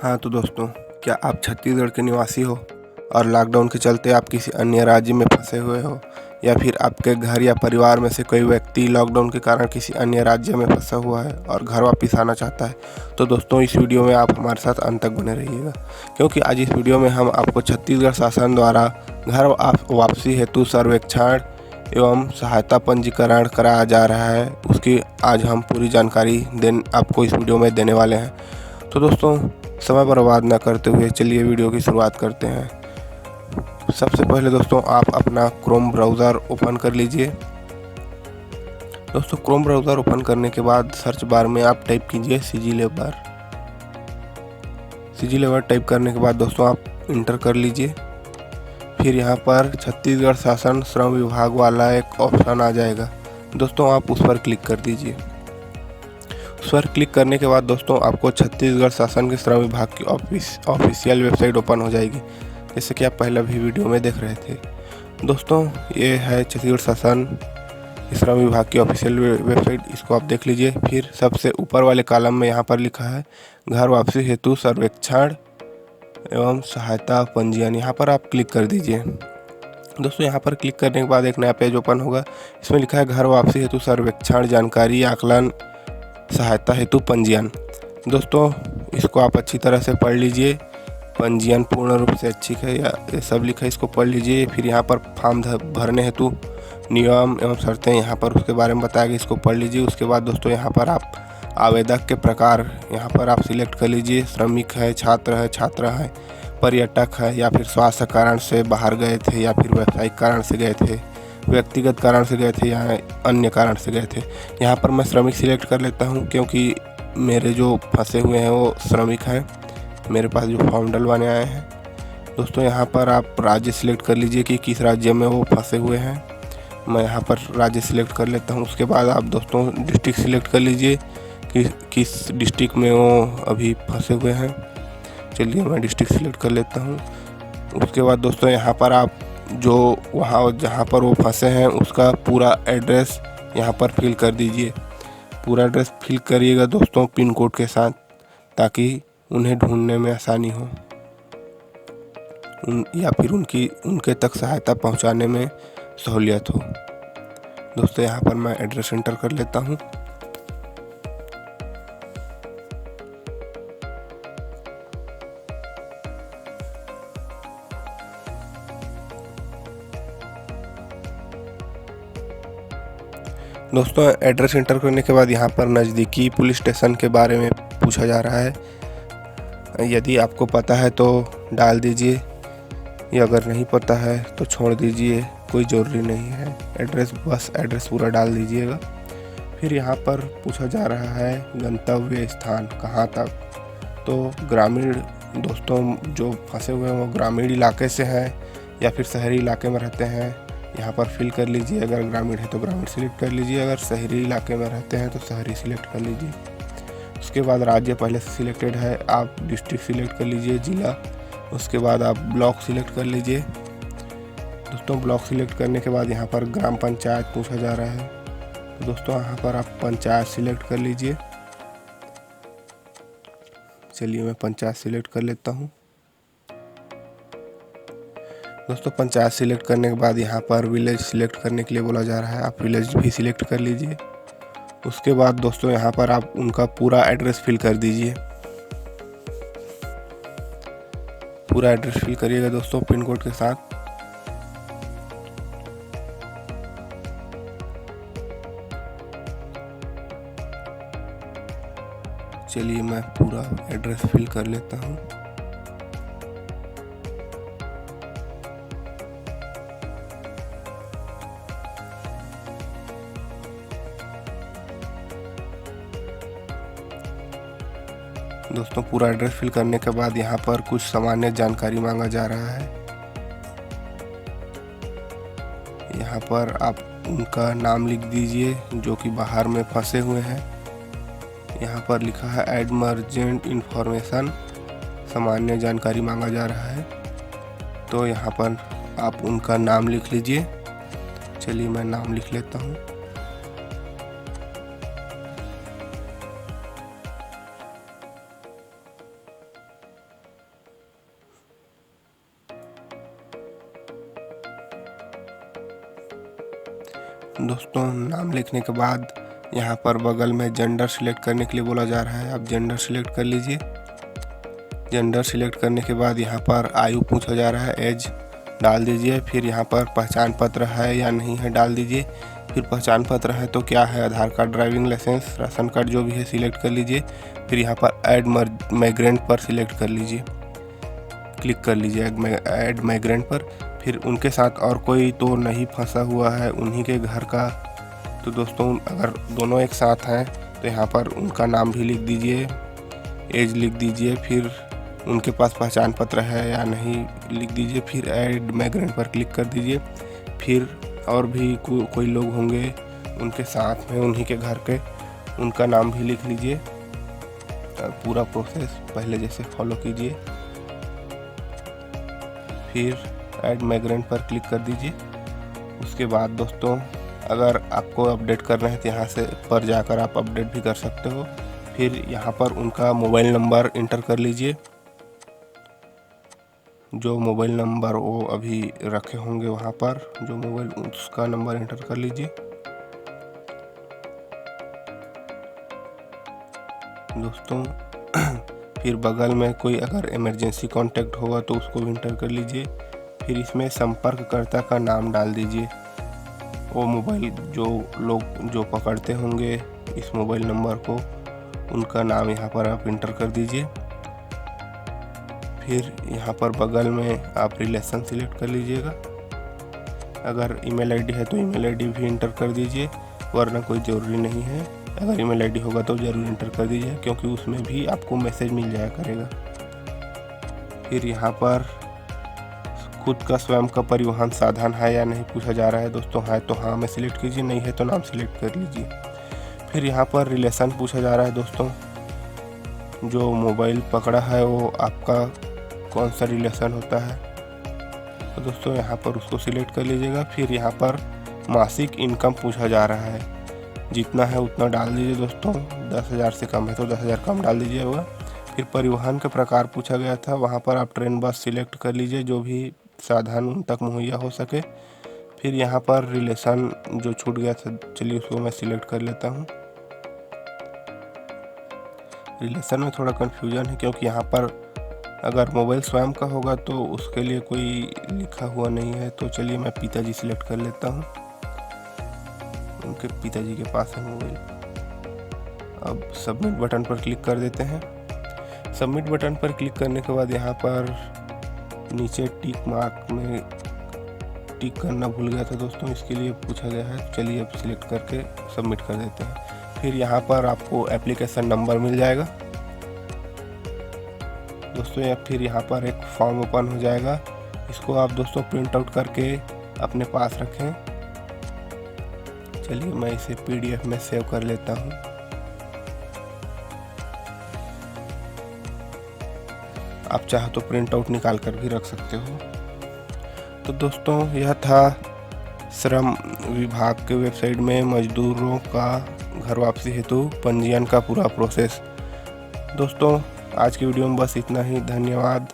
हाँ तो दोस्तों, क्या आप छत्तीसगढ़ के निवासी हो और लॉकडाउन के चलते आप किसी अन्य राज्य में फंसे हुए हो, या फिर आपके घर या परिवार में से कोई व्यक्ति लॉकडाउन के कारण किसी अन्य राज्य में फंसा हुआ है और घर वापस आना चाहता है, तो दोस्तों इस वीडियो में आप हमारे साथ अंत तक बने रहिएगा, क्योंकि आज इस वीडियो में हम आपको छत्तीसगढ़ शासन द्वारा घर वापसी हेतु सर्वेक्षण एवं सहायता पंजीकरण कराया जा रहा है, उसकी आज हम पूरी जानकारी आपको इस वीडियो में देने वाले हैं। तो दोस्तों समय बर्बाद न करते हुए चलिए वीडियो की शुरुआत करते हैं। सबसे पहले दोस्तों आप अपना क्रोम ब्राउज़र ओपन कर लीजिए। दोस्तों क्रोम ब्राउज़र ओपन करने के बाद सर्च बार में आप टाइप कीजिए सीजी लेबर टाइप करने के बाद दोस्तों आप इंटर कर लीजिए। फिर यहाँ पर छत्तीसगढ़ शासन श्रम विभाग वाला एक ऑप्शन आ जाएगा, दोस्तों आप उस पर क्लिक कर दीजिए। उस पर क्लिक करने के बाद दोस्तों आपको छत्तीसगढ़ शासन के श्रम विभाग की ऑफिशियल वेबसाइट ओपन हो जाएगी, जैसे कि आप पहले भी वीडियो में देख रहे थे। दोस्तों ये है छत्तीसगढ़ शासन श्रम विभाग की ऑफिशियल वेबसाइट, इसको आप देख लीजिए। फिर सबसे ऊपर वाले कॉलम में यहाँ पर लिखा है घर वापसी हेतु सर्वेक्षण एवं सहायता पंजीयन, यहाँ पर आप क्लिक कर दीजिए। दोस्तों यहाँ पर क्लिक करने के बाद एक नया पेज ओपन होगा, इसमें लिखा है घर वापसी हेतु सर्वेक्षण जानकारी आकलन सहायता हेतु पंजीयन। दोस्तों इसको आप अच्छी तरह से पढ़ लीजिए, पंजीयन पूर्ण रूप से अच्छी है या ये सब लिखा है, इसको पढ़ लीजिए। फिर यहाँ पर फॉर्म भरने हेतु नियम एवं शर्तें यहाँ पर उसके बारे में बताया गया, इसको पढ़ लीजिए। उसके बाद दोस्तों यहाँ पर आप आवेदक के प्रकार यहाँ पर आप सिलेक्ट कर लीजिए, श्रमिक है, छात्रा है, पर्यटक है, या फिर स्वास्थ्य कारण से बाहर गए थे, या फिर व्यावसायिक कारण से गए थे, व्यक्तिगत कारण से गए थे, या अन्य कारण से गए थे। यहाँ पर मैं श्रमिक सिलेक्ट कर लेता हूँ, क्योंकि मेरे जो फंसे हुए हैं वो श्रमिक हैं, मेरे पास जो फॉर्म डलवाने आए हैं। दोस्तों यहाँ पर आप राज्य सिलेक्ट कर लीजिए कि किस राज्य में वो फंसे हुए हैं, मैं यहाँ पर राज्य सिलेक्ट कर लेता हूँ। उसके बाद आप दोस्तों डिस्ट्रिक्ट सिलेक्ट कर लीजिए कि किस डिस्ट्रिक्ट में वो अभी फंसे हुए हैं। चलिए मैं डिस्ट्रिक्ट सिलेक्ट कर लेता हूँ। उसके बाद दोस्तों यहाँ पर आप जो वहाँ जहाँ पर वो फंसे हैं उसका पूरा एड्रेस यहाँ पर फिल कर दीजिए। पूरा एड्रेस फिल करिएगा दोस्तों पिन कोड के साथ, ताकि उन्हें ढूंढने में आसानी हो, या फिर उनके तक सहायता पहुँचाने में सहूलियत हो। दोस्तों यहाँ पर मैं एड्रेस एंटर कर लेता हूँ। दोस्तों एड्रेस एंटर करने के बाद यहाँ पर नज़दीकी पुलिस स्टेशन के बारे में पूछा जा रहा है। यदि आपको पता है तो डाल दीजिए, या अगर नहीं पता है तो छोड़ दीजिए, कोई ज़रूरी नहीं है। बस एड्रेस पूरा डाल दीजिएगा। फिर यहाँ पर पूछा जा रहा है गंतव्य स्थान कहाँ तक, तो ग्रामीण दोस्तों जो फंसे हुए हैं वो ग्रामीण इलाके से हैं या फिर शहरी इलाके में रहते हैं, यहाँ पर फिल कर लीजिए। अगर ग्रामीण है तो ग्रामीण सिलेक्ट कर लीजिए, अगर शहरी इलाके में रहते हैं तो शहरी सिलेक्ट कर लीजिए। उसके बाद राज्य पहले से सिलेक्टेड है, आप डिस्ट्रिक्ट सिलेक्ट कर लीजिए, ज़िला। उसके बाद आप ब्लॉक सिलेक्ट कर लीजिए। दोस्तों ब्लॉक सिलेक्ट करने के बाद यहाँ पर ग्राम पंचायत पूछा जा रहा है, तो दोस्तों यहाँ पर आप पंचायत सिलेक्ट कर लीजिए। चलिए मैं पंचायत सिलेक्ट कर लेता हूँ। दोस्तों पंचायत सिलेक्ट करने के बाद यहाँ पर विलेज सिलेक्ट करने के लिए बोला जा रहा है, आप विलेज भी सिलेक्ट कर लीजिए। उसके बाद दोस्तों यहाँ पर आप उनका पूरा एड्रेस फिल कर दीजिए। पूरा एड्रेस फिल करिएगा दोस्तों पिन कोड के साथ। चलिए मैं पूरा एड्रेस फिल कर लेता हूँ। दोस्तों पूरा एड्रेस फिल करने के बाद यहाँ पर कुछ सामान्य जानकारी मांगा जा रहा है। यहाँ पर आप उनका नाम लिख दीजिए जो कि बाहर में फंसे हुए हैं। यहाँ पर लिखा है एडमर्जेंट इन्फॉर्मेशन, सामान्य जानकारी मांगा जा रहा है, तो यहाँ पर आप उनका नाम लिख लीजिए। चलिए मैं नाम लिख लेता हूँ। दोस्तों नाम लिखने के बाद यहाँ पर बगल में जेंडर सिलेक्ट करने के लिए बोला जा रहा है। आप जेंडर सिलेक्ट कर लीजिए। जेंडर सिलेक्ट करने के बाद यहाँ पर आयु पूछा जा रहा है, एज डाल दीजिए। फिर यहाँ पर पहचान पत्र है या नहीं है डाल दीजिए। फिर पहचान पत्र है तो क्या है, Aadhaar card, driving licence, ration card जो भी है सिलेक्ट कर लीजिए। फिर यहाँ पर ऐड माइग्रेंट पर सिलेक्ट कर लीजिए, क्लिक कर लीजिए ऐड माइग्रेंट पर। फिर उनके साथ और कोई तो नहीं फंसा हुआ है उन्हीं के घर का। तो दोस्तों अगर दोनों एक साथ हैं तो यहाँ पर उनका नाम भी लिख दीजिए, एज लिख दीजिए। फिर उनके पास पहचान पत्र है या नहीं लिख दीजिए। फिर ऐड माइग्रेंट पर क्लिक कर दीजिए। फिर और भी कोई लोग होंगे उनके साथ में उन्हीं के घर के, उनका नाम भी लिख लीजिए। पूरा प्रोसेस पहले जैसे फॉलो कीजिए। फिर ऐड माइग्रेंट पर क्लिक कर दीजिए। उसके बाद दोस्तों अगर आपको अपडेट करना है तो यहाँ से पर जाकर आप अपडेट भी कर सकते हो। फिर यहाँ पर उनका मोबाइल नंबर इंटर कर लीजिए, जो मोबाइल नंबर वो अभी रखे होंगे वहाँ पर, जो मोबाइल उसका नंबर इंटर कर लीजिए। दोस्तों फिर बगल में कोई अगर इमरजेंसी कांटेक्ट होगा तो उसको भी इंटर कर लीजिए। फिर इसमें संपर्ककर्ता का नाम डाल दीजिए। वो मोबाइल जो लोग जो पकड़ते होंगे इस मोबाइल नंबर को, उनका नाम यहाँ पर आप इंटर कर दीजिए। फिर यहाँ पर बगल में आप रिलेशन सिलेक्ट कर लीजिएगा। अगर ईमेल आईडी है तो ईमेल आईडी भी इंटर कर दीजिए, वरना कोई ज़रूरी नहीं है। अगर ईमेल आईडी होगा तो ज़रूर इंटर कर दीजिए, क्योंकि उसमें भी आपको मैसेज मिल जाया करेगा। फिर यहाँ पर खुद का स्वयं का परिवहन साधन है या नहीं पूछा जा रहा है। दोस्तों है तो हाँ में सिलेक्ट कीजिए, नहीं है तो नाम सिलेक्ट कर लीजिए। फिर यहाँ पर रिलेशन पूछा जा रहा है। दोस्तों जो मोबाइल पकड़ा है वो आपका कौन सा रिलेशन होता है, तो दोस्तों यहाँ पर उसको सिलेक्ट कर लीजिएगा। फिर यहाँ पर मासिक इनकम पूछा जा रहा है, जितना है उतना डाल दीजिए। दोस्तों 10,000 से कम है तो 10,000 कम डाल दीजिएगा। फिर परिवहन का प्रकार पूछा गया था, वहाँ पर आप ट्रेन, बस सिलेक्ट कर लीजिए, जो भी साधन उन तक मुहैया हो सके। फिर यहाँ पर रिलेशन जो छूट गया था, चलिए उसको मैं सिलेक्ट कर लेता हूँ। रिलेशन में थोड़ा कन्फ्यूजन है, क्योंकि यहाँ पर अगर मोबाइल स्वयं का होगा तो उसके लिए कोई लिखा हुआ नहीं है। तो चलिए मैं पिताजी सिलेक्ट कर लेता हूँ, उनके पिताजी के पास है मोबाइल। अब सबमिट बटन पर क्लिक कर देते हैं। सबमिट बटन पर क्लिक करने के बाद यहाँ पर नीचे टिक मार्क में टिक करना भूल गया था दोस्तों, इसके लिए पूछा गया है। चलिए अब सिलेक्ट करके सबमिट कर देते हैं। फिर यहाँ पर आपको एप्लीकेशन नंबर मिल जाएगा दोस्तों, या फिर यहाँ पर एक फॉर्म ओपन हो जाएगा। इसको आप दोस्तों प्रिंट आउट करके अपने पास रखें। चलिए मैं इसे PDF में सेव कर लेता हूँ। आप चाहे तो प्रिंट आउट निकाल कर भी रख सकते हो। तो दोस्तों यह था श्रम विभाग के वेबसाइट में मजदूरों का घर वापसी हेतु पंजीयन का पूरा प्रोसेस। दोस्तों आज की वीडियो में बस इतना ही। धन्यवाद।